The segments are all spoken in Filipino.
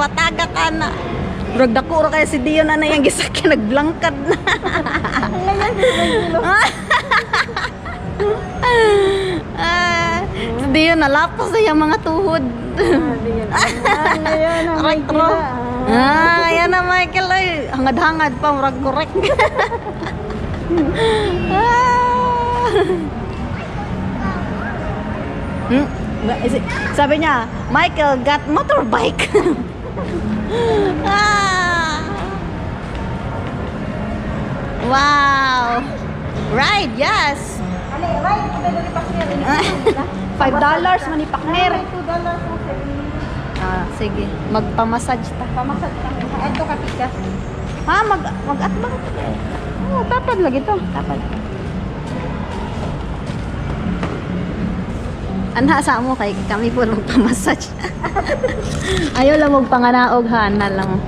wataga ka na. Murag dako ra kay si Dion na yang gisakyan nagblangkad na. Si Dion nalapas sa yung mga tuhod. Ayan na Michael ay hangad-hangad pa murag korek. Sabi niya, Michael got motorbike. Wow. Ride, yes. $5 manipakner. Sige. Magpamassage ta. Pamassage ka. Ito kapika. Ha, mag-atbang. Oh, tapad lagi to. Tapad. Anha sa mo kay kami po magpamassage. Ayaw lang magpanganaog ha, na lang.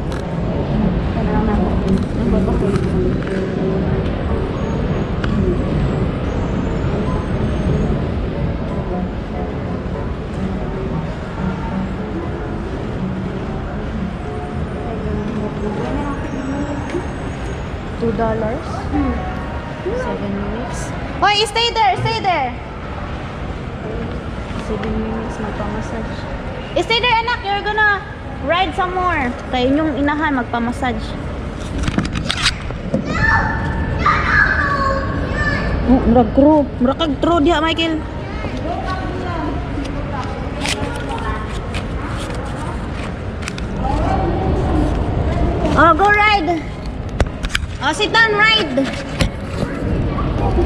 $2. 7 minutes. Hoy, stay there, stay there. 7 minutes magpamassage. Stay there, anak. You're gonna ride some more. Kaya inyong inahan magpamassage. Oh, murag crew. Murag kag crew diha, Michael. Oh, go ride. Oh, sit down, ride.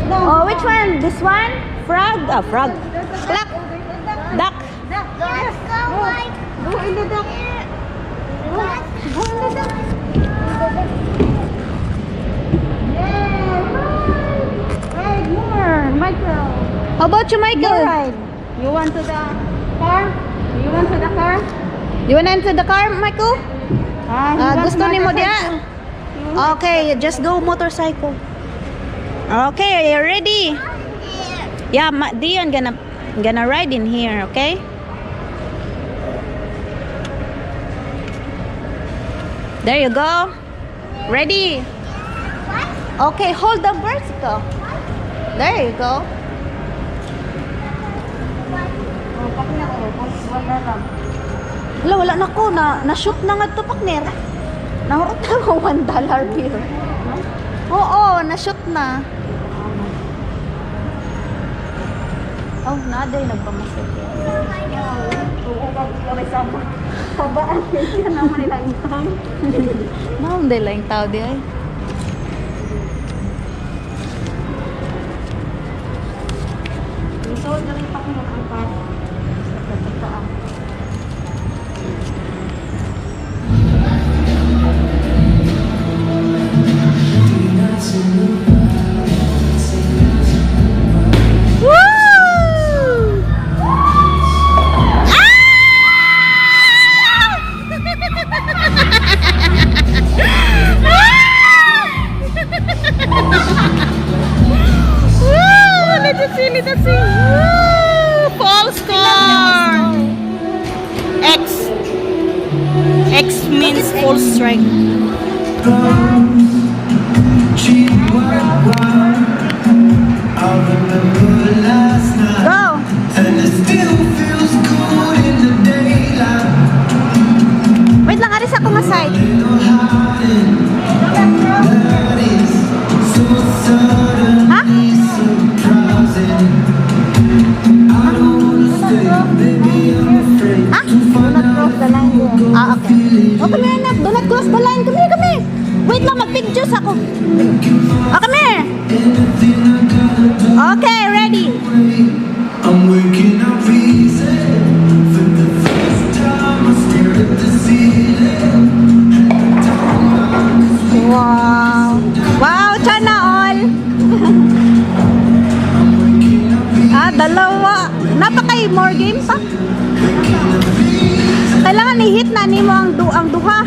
Oh, which one? This one? Frog? Ah, frog. Duck. Duck. Yes, go like. Go in the duck. Go in the duck. Yeah, ride more, Michael. How about you, Michael? More ride. You want to the car? You want to the car? You wanna enter the car, Michael? Gusto ni mo diya? Okay, just go motorcycle. Okay, are you ready? Yeah, Dion gonna ride in here, okay? There you go. Ready? Okay, hold the bicycle. There you go. Wala na ko na-shoot na nga to partner. Nahurot na ko $1 bill. Oo, na-shoot na. Oh, naday nagpamasid. Pabaan yan naman nilang itang. Naon day lang tao di ay. So, dali pa ko mag-angkat. Let's see. Woo! False score. X means false strike. Go. Wait lang, aris ako nga side. Ha? Ah, okay. Oh, come here, anak. Do not cross the line. Come here. Wait lang, mag-pictures ako. Oh, come here. Okay, ready. I'm waking up reason for the first time. I stare at the ceiling. Wow. Wow, sana all. Dalawa. Napakay more game pa. Kailangan i-hit na nimo ang duha.